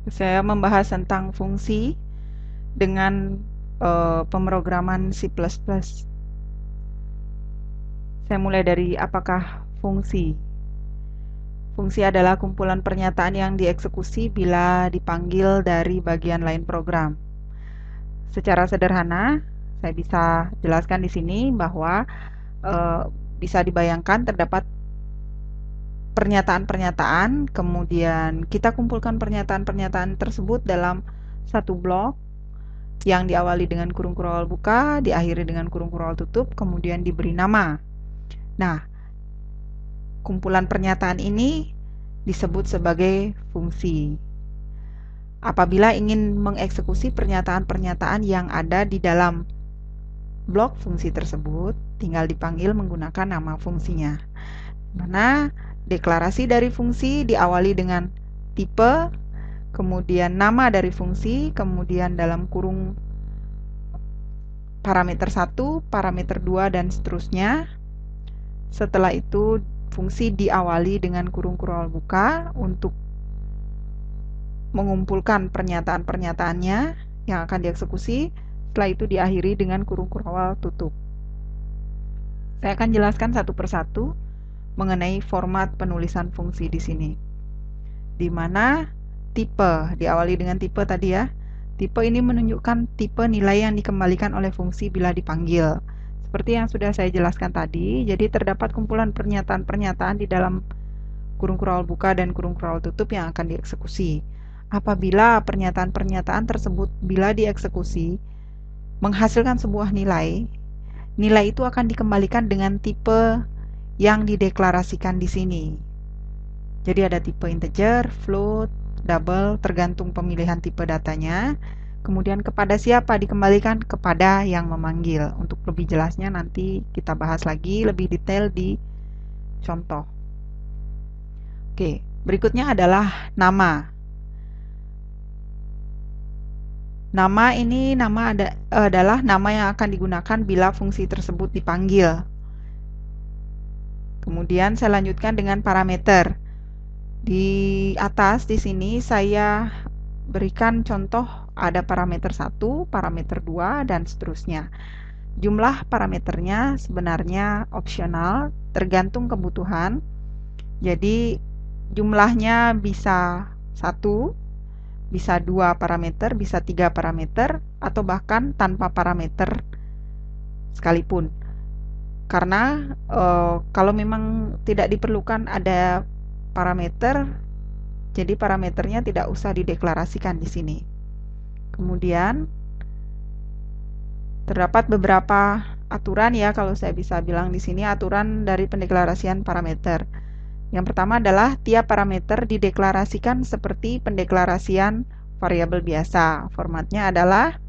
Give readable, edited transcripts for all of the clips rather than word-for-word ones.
Saya membahas tentang fungsi dengan pemrograman C++. Saya mulai dari apakah fungsi. Fungsi adalah kumpulan pernyataan yang dieksekusi bila dipanggil dari bagian lain program. Secara sederhana, saya bisa jelaskan di sini bahwa bisa dibayangkan terdapat pernyataan-pernyataan, kemudian kita kumpulkan pernyataan-pernyataan tersebut dalam satu blok yang diawali dengan kurung kurung buka, diakhiri dengan kurung kurung tutup, kemudian diberi nama. Nah, kumpulan pernyataan ini disebut sebagai fungsi. Apabila ingin mengeksekusi pernyataan-pernyataan yang ada di dalam blok fungsi tersebut, tinggal dipanggil menggunakan nama fungsinya. Mana deklarasi dari fungsi diawali dengan tipe, kemudian nama dari fungsi, kemudian dalam kurung parameter 1, parameter 2, dan seterusnya. Setelah itu fungsi diawali dengan kurung kurung buka untuk mengumpulkan pernyataan-pernyataannya yang akan dieksekusi. Setelah itu diakhiri dengan kurung kurung tutup. Saya akan jelaskan satu persatu mengenai format penulisan fungsi di sini. Di mana tipe diawali dengan tipe tadi ya. Tipe ini menunjukkan tipe nilai yang dikembalikan oleh fungsi bila dipanggil. Seperti yang sudah saya jelaskan tadi, jadi terdapat kumpulan pernyataan-pernyataan di dalam kurung kurung buka dan kurung kurung tutup yang akan dieksekusi. Apabila pernyataan-pernyataan tersebut bila dieksekusi menghasilkan sebuah nilai, nilai itu akan dikembalikan dengan tipe yang dideklarasikan di sini. Jadi ada tipe integer, float, double, tergantung pemilihan tipe datanya. Kemudian kepada siapa dikembalikan? Kepada yang memanggil. Untuk lebih jelasnya nanti kita bahas lagi lebih detail di contoh. Oke, berikutnya adalah nama. Nama ini adalah nama yang akan digunakan bila fungsi tersebut dipanggil. Kemudian saya lanjutkan dengan parameter. Di atas di sini saya berikan contoh ada parameter 1, parameter 2, dan seterusnya. Jumlah parameternya sebenarnya opsional, tergantung kebutuhan. Jadi jumlahnya bisa 1, bisa 2 parameter, bisa 3 parameter, atau bahkan tanpa parameter sekalipun. Karena kalau memang tidak diperlukan ada parameter, jadi parameternya tidak usah dideklarasikan di sini. Kemudian terdapat beberapa aturan ya, kalau saya bisa bilang di sini aturan dari pendeklarasian parameter. Yang pertama adalah tiap parameter dideklarasikan seperti pendeklarasian variabel biasa. Formatnya adalah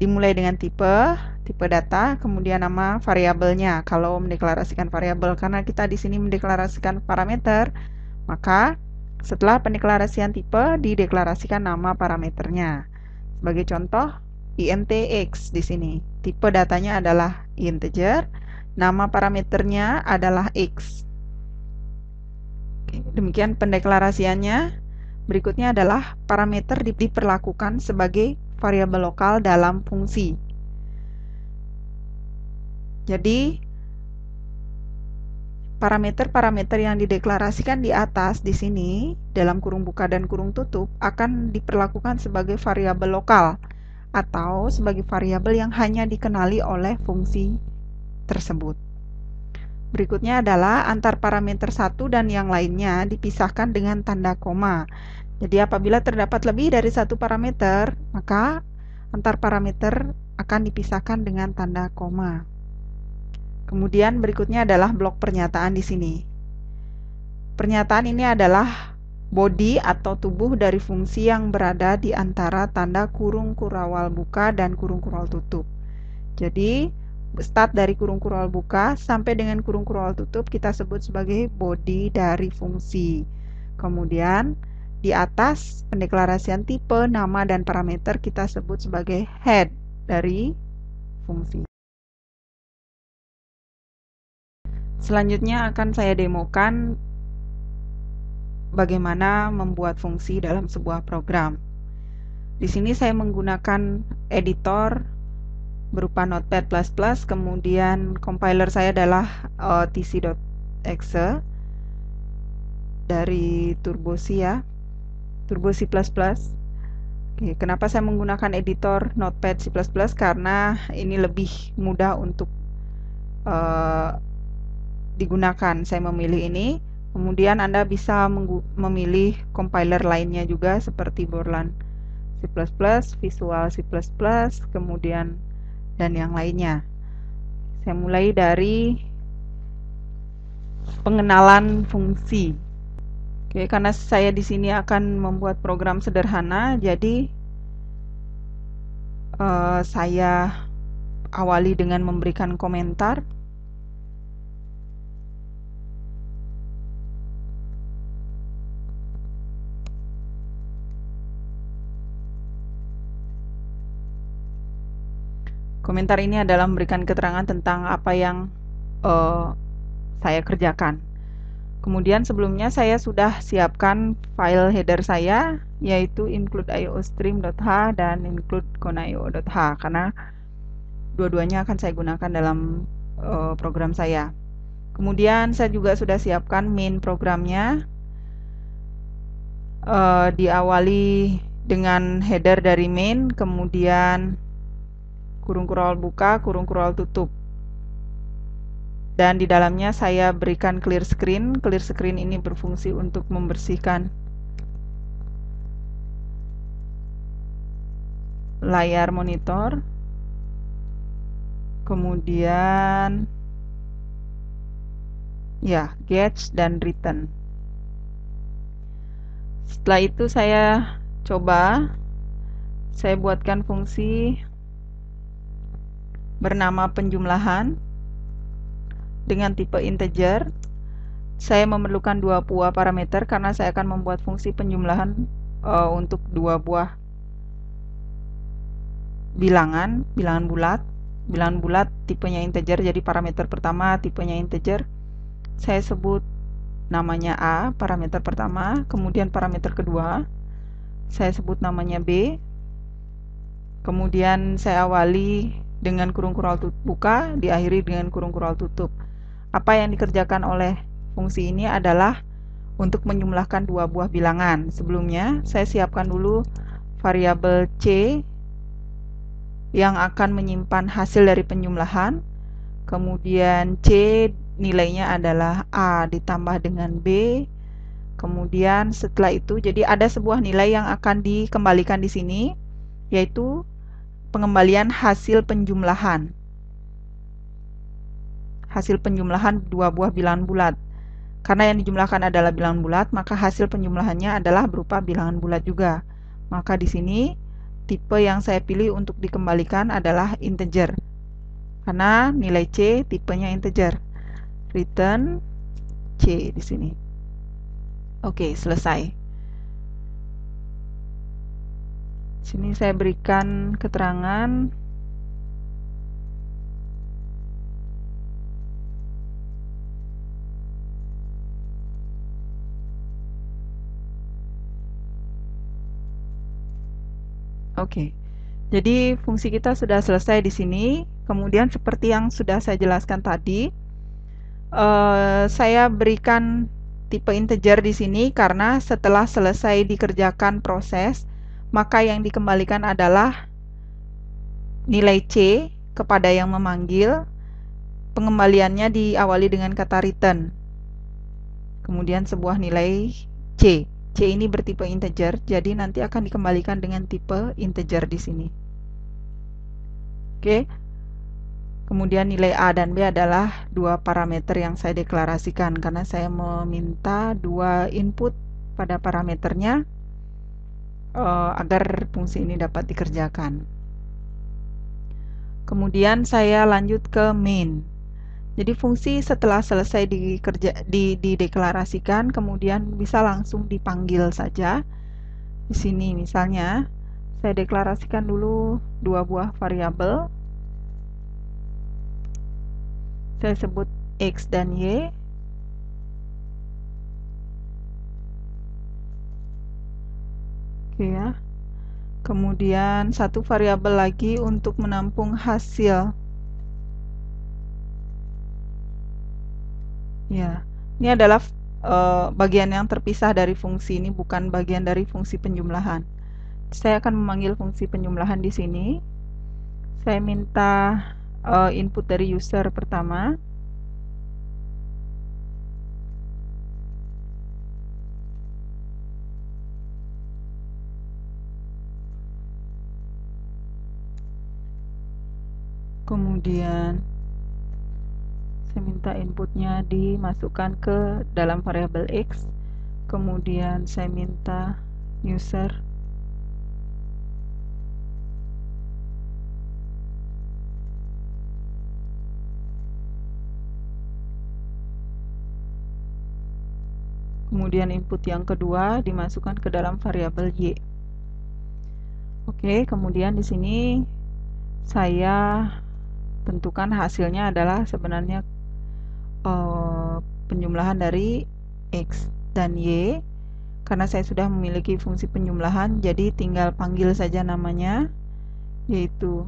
dimulai dengan tipe data, kemudian nama variabelnya. Kalau mendeklarasikan variabel, karena kita di sini mendeklarasikan parameter, maka setelah pendeklarasian tipe dideklarasikan nama parameternya. Sebagai contoh, int x di sini. Tipe datanya adalah integer, nama parameternya adalah x. Oke, demikian pendeklarasiannya. Berikutnya adalah parameter diperlakukan sebagai variabel lokal dalam fungsi. Jadi parameter-parameter yang dideklarasikan di atas di sini dalam kurung buka dan kurung tutup akan diperlakukan sebagai variabel lokal atau sebagai variabel yang hanya dikenali oleh fungsi tersebut. Berikutnya adalah antar parameter satu dan yang lainnya dipisahkan dengan tanda koma. Jadi apabila terdapat lebih dari satu parameter, maka antar parameter akan dipisahkan dengan tanda koma. Kemudian berikutnya adalah blok pernyataan di sini. Pernyataan ini adalah body atau tubuh dari fungsi yang berada di antara tanda kurung kurawal buka dan kurung kurawal tutup. Jadi start dari kurung kurawal buka sampai dengan kurung kurawal tutup kita sebut sebagai body dari fungsi. Kemudian di atas pendeklarasian tipe, nama, dan parameter kita sebut sebagai head dari fungsi. Selanjutnya akan saya demokan bagaimana membuat fungsi dalam sebuah program. Di sini saya menggunakan editor berupa Notepad++, kemudian compiler saya adalah tc.exe dari TurboC ya, TurboC++. Oke, kenapa saya menggunakan editor Notepad C++? Karena ini lebih mudah untuk digunakan. Saya memilih ini. Kemudian Anda bisa memilih compiler lainnya juga seperti Borland C++, Visual C++, kemudian dan yang lainnya. Saya mulai dari pengenalan fungsi. Oke, karena saya di sini akan membuat program sederhana, jadi saya awali dengan memberikan komentar. Komentar ini adalah memberikan keterangan tentang apa yang saya kerjakan. Kemudian sebelumnya saya sudah siapkan file header saya, yaitu include iostream.h dan include conio.h, karena dua-duanya akan saya gunakan dalam program saya. Kemudian saya juga sudah siapkan main programnya, diawali dengan header dari main, kemudian kurung kurung buka, kurung kurung tutup. Dan di dalamnya saya berikan clear screen. Clear screen ini berfungsi untuk membersihkan layar monitor. Kemudian ya, get dan return. Setelah itu saya coba, saya buatkan fungsi bernama penjumlahan dengan tipe integer. Saya memerlukan dua buah parameter karena saya akan membuat fungsi penjumlahan untuk dua buah bilangan bulat. Bilangan bulat tipenya integer, jadi parameter pertama tipenya integer. Saya sebut namanya A, parameter pertama. Kemudian parameter kedua saya sebut namanya B. Kemudian saya awali dengan kurung kurung buka, diakhiri dengan kurung kurung tutup. Apa yang dikerjakan oleh fungsi ini adalah untuk menjumlahkan dua buah bilangan. Sebelumnya saya siapkan dulu variabel C yang akan menyimpan hasil dari penjumlahan. Kemudian C nilainya adalah A ditambah dengan B. Kemudian setelah itu, jadi ada sebuah nilai yang akan dikembalikan di sini, yaitu pengembalian hasil penjumlahan. Hasil penjumlahan dua buah bilangan bulat. Karena yang dijumlahkan adalah bilangan bulat, maka hasil penjumlahannya adalah berupa bilangan bulat juga. Maka di sini tipe yang saya pilih untuk dikembalikan adalah integer. Karena nilai C tipenya integer. Return C di sini. Oke, selesai. Sini saya berikan keterangan Oke, jadi fungsi kita sudah selesai di sini. Kemudian seperti yang sudah saya jelaskan tadi, saya berikan tipe integer di sini karena setelah selesai dikerjakan proses, maka yang dikembalikan adalah nilai C kepada yang memanggil. Pengembaliannya diawali dengan kata return. Kemudian sebuah nilai C. C ini bertipe integer, jadi nanti akan dikembalikan dengan tipe integer di sini. Oke. Kemudian nilai A dan B adalah dua parameter yang saya deklarasikan karena saya meminta dua input pada parameternya agar fungsi ini dapat dikerjakan. Kemudian saya lanjut ke main. Jadi fungsi setelah selesai dideklarasikan, kemudian bisa langsung dipanggil saja. Di sini misalnya, saya deklarasikan dulu dua buah variabel. Saya sebut X dan Y. Oke ya. Kemudian satu variabel lagi untuk menampung hasil. Ya, ini adalah bagian yang terpisah dari fungsi, ini bukan bagian dari fungsi penjumlahan. Saya akan memanggil fungsi penjumlahan di sini. Saya minta input dari user pertama. Kemudian saya minta inputnya dimasukkan ke dalam variabel X. Kemudian saya minta user kemudian input yang kedua dimasukkan ke dalam variabel Y. Oke, kemudian di sini saya tentukan hasilnya adalah sebenarnya penjumlahan dari X dan Y. Karena saya sudah memiliki fungsi penjumlahan, jadi tinggal panggil saja namanya, yaitu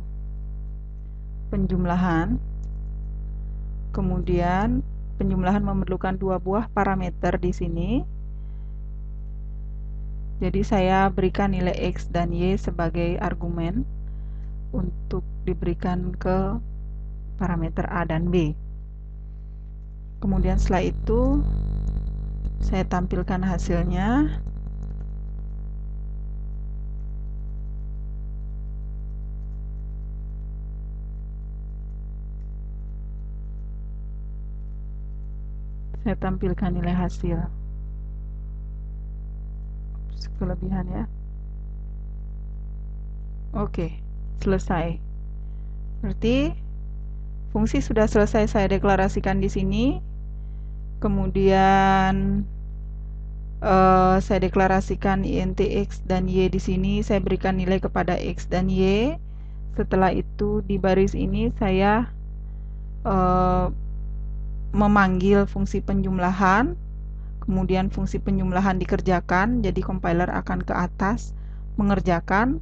penjumlahan. Kemudian penjumlahan memerlukan dua buah parameter di sini. Jadi saya berikan nilai X dan Y sebagai argumen untuk diberikan ke parameter A dan B. Kemudian setelah itu saya tampilkan hasilnya. Saya tampilkan nilai hasil. Kelebihan ya. Oke, selesai. Berarti fungsi sudah selesai saya deklarasikan di sini. Kemudian saya deklarasikan int X dan Y di sini. Saya berikan nilai kepada X dan Y. Setelah itu di baris ini saya memanggil fungsi penjumlahan. Kemudian fungsi penjumlahan dikerjakan, jadi compiler akan ke atas mengerjakan.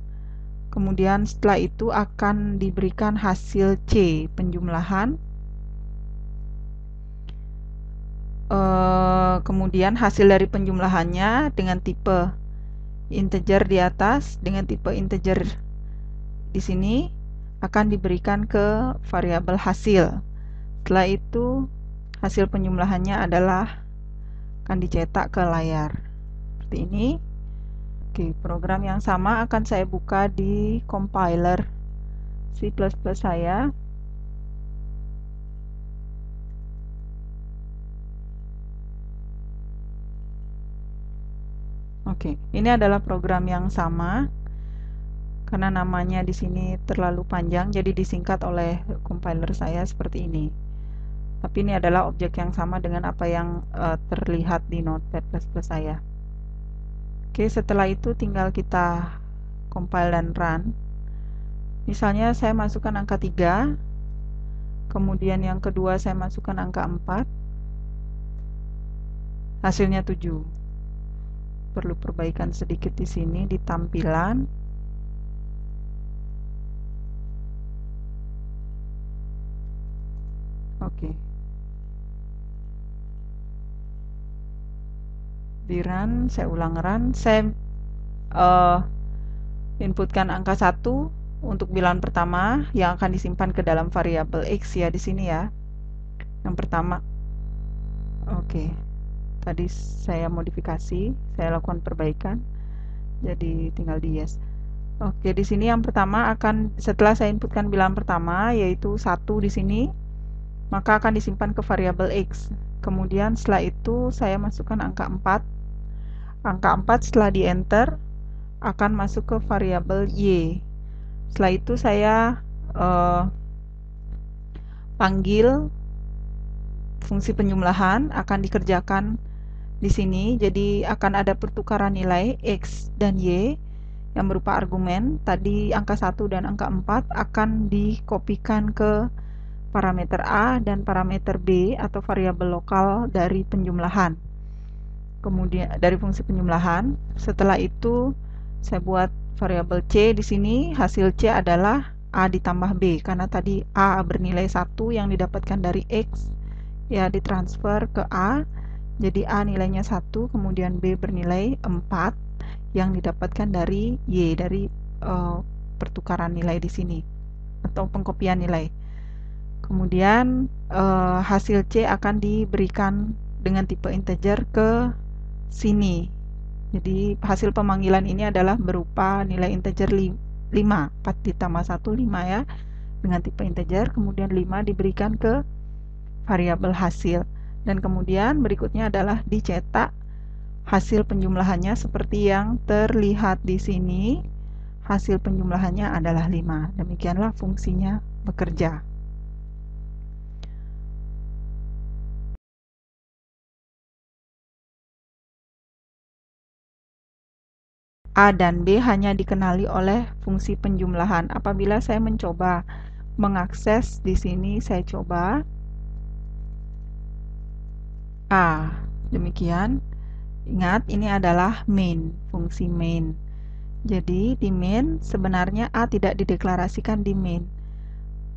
Kemudian setelah itu akan diberikan hasil C penjumlahan. Kemudian hasil dari penjumlahannya dengan tipe integer di atas, dengan tipe integer di sini akan diberikan ke variabel hasil. Setelah itu hasil penjumlahannya adalah akan dicetak ke layar seperti ini. Oke, program yang sama akan saya buka di compiler C++ saya. Oke, ini adalah program yang sama. Karena namanya di sini terlalu panjang, jadi disingkat oleh compiler saya seperti ini. Tapi ini adalah objek yang sama dengan apa yang terlihat di Notepad++ saya. Oke, setelah itu tinggal kita compile dan run. Misalnya saya masukkan angka 3, kemudian yang kedua saya masukkan angka 4, hasilnya 7. Perlu perbaikan sedikit di sini di tampilan. Oke. Di run, saya ulang run, saya inputkan angka 1 untuk bilangan pertama yang akan disimpan ke dalam variabel X ya di sini ya. Yang pertama. Oke. Tadi saya modifikasi, saya lakukan perbaikan. Jadi tinggal di yes. Oke, di sini yang pertama akan setelah saya inputkan bilangan pertama yaitu 1 di sini, maka akan disimpan ke variabel X. Kemudian setelah itu saya masukkan angka 4. Angka 4 setelah di enter akan masuk ke variabel Y. Setelah itu saya panggil fungsi penjumlahan akan dikerjakan di sini. Jadi akan ada pertukaran nilai X dan Y yang berupa argumen. Tadi angka 1 dan angka 4 akan dikopikan ke parameter A dan parameter B atau variabel lokal dari penjumlahan. Kemudian dari fungsi penjumlahan. Setelah itu Saya buat variabel C di sini, hasil C adalah A ditambah B, karena tadi A bernilai 1 yang didapatkan dari X, ya ditransfer ke A, jadi A nilainya 1, kemudian B bernilai 4, yang didapatkan dari Y, dari pertukaran nilai di sini, atau pengkopian nilai. Kemudian hasil C akan diberikan dengan tipe integer ke sini. Jadi hasil pemanggilan ini adalah berupa nilai integer 5, 4 ditambah 1, 5 ya, dengan tipe integer, kemudian 5 diberikan ke variabel hasil. Dan kemudian berikutnya adalah dicetak hasil penjumlahannya seperti yang terlihat di sini. Hasil penjumlahannya adalah 5. Demikianlah fungsinya bekerja. A dan B hanya dikenali oleh fungsi penjumlahan. Apabila saya mencoba mengakses di sini, saya coba A. Demikian. Ingat, ini adalah main, fungsi main. Jadi di main sebenarnya A tidak dideklarasikan di main.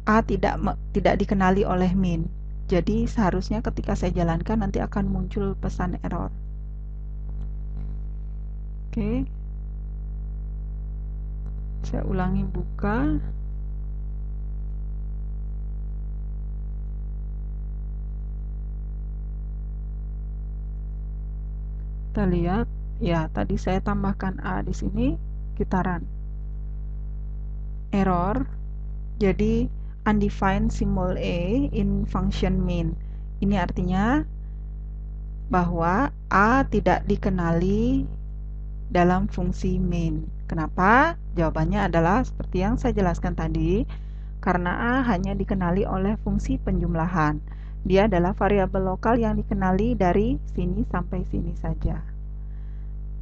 A tidak dikenali oleh main. Jadi seharusnya ketika saya jalankan nanti akan muncul pesan error. Oke. Saya ulangi buka. Kita lihat, ya tadi saya tambahkan A di sini, kita run. Error. Jadi undefined symbol A in function main. Ini artinya bahwa A tidak dikenali dalam fungsi main. Kenapa? Jawabannya adalah seperti yang saya jelaskan tadi, karena A hanya dikenali oleh fungsi penjumlahan. Dia adalah variabel lokal yang dikenali dari sini sampai sini saja.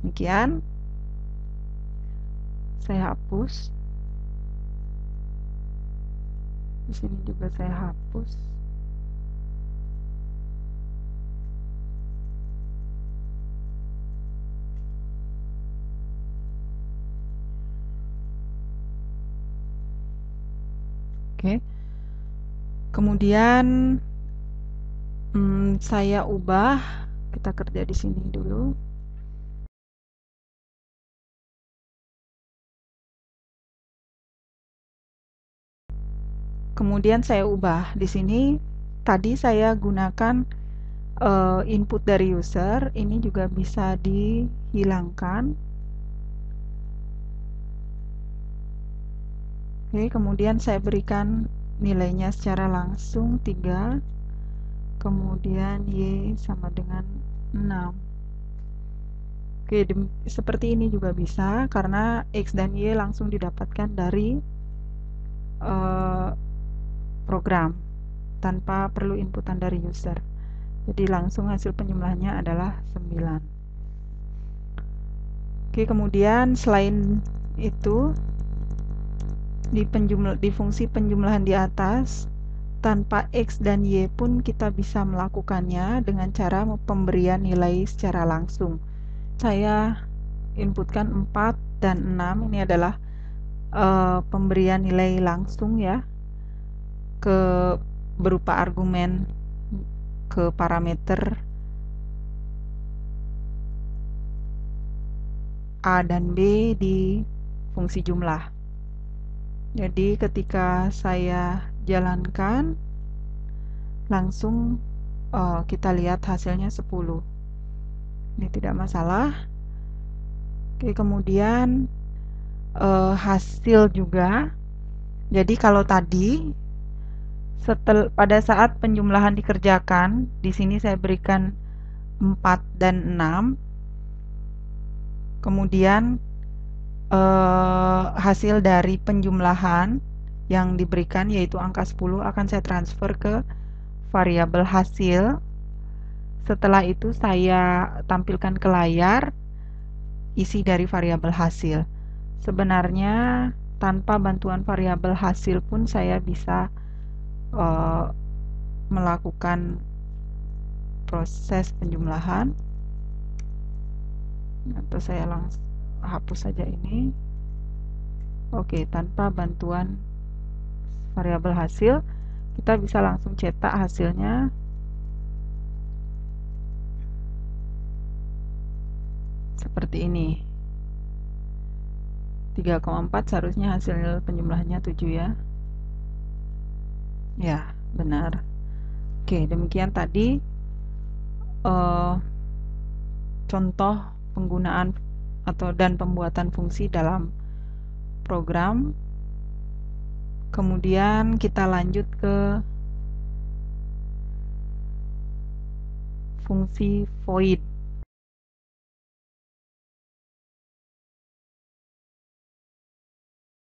Demikian. Saya hapus. Di sini juga saya hapus. Oke. Kemudian saya ubah. Kita kerja di sini dulu. Kemudian saya ubah. Di sini tadi saya gunakan input dari user, ini juga bisa dihilangkan. Oke, kemudian saya berikan nilainya secara langsung 3, kemudian Y sama dengan 6. Oke, seperti ini juga bisa, karena X dan Y langsung didapatkan dari program, tanpa perlu inputan dari user. Jadi langsung hasil penjumlahannya adalah 9. Oke, kemudian selain itu, di fungsi penjumlahan di atas, tanpa X dan Y pun kita bisa melakukannya dengan cara pemberian nilai secara langsung. Saya inputkan 4 dan 6, ini adalah pemberian nilai langsung ya, berupa argumen ke parameter A dan B di fungsi jumlah. Jadi ketika saya jalankan, langsung kita lihat hasilnya 10. Ini tidak masalah. Oke, kemudian hasil juga. Jadi kalau tadi pada saat penjumlahan dikerjakan, di sini saya berikan 4 dan 6. Kemudian hasil dari penjumlahan yang diberikan yaitu angka 10 akan saya transfer ke variabel hasil. Setelah itu saya tampilkan ke layar isi dari variabel hasil. Sebenarnya tanpa bantuan variabel hasil pun saya bisa melakukan proses penjumlahan, atau saya langsung hapus saja ini. Oke, tanpa bantuan variabel hasil, kita bisa langsung cetak hasilnya. Seperti ini. 3,4 seharusnya hasil penjumlahannya 7 ya. Ya, benar. Oke, demikian tadi contoh penggunaan dan pembuatan fungsi dalam program. Kemudian kita lanjut ke fungsi void.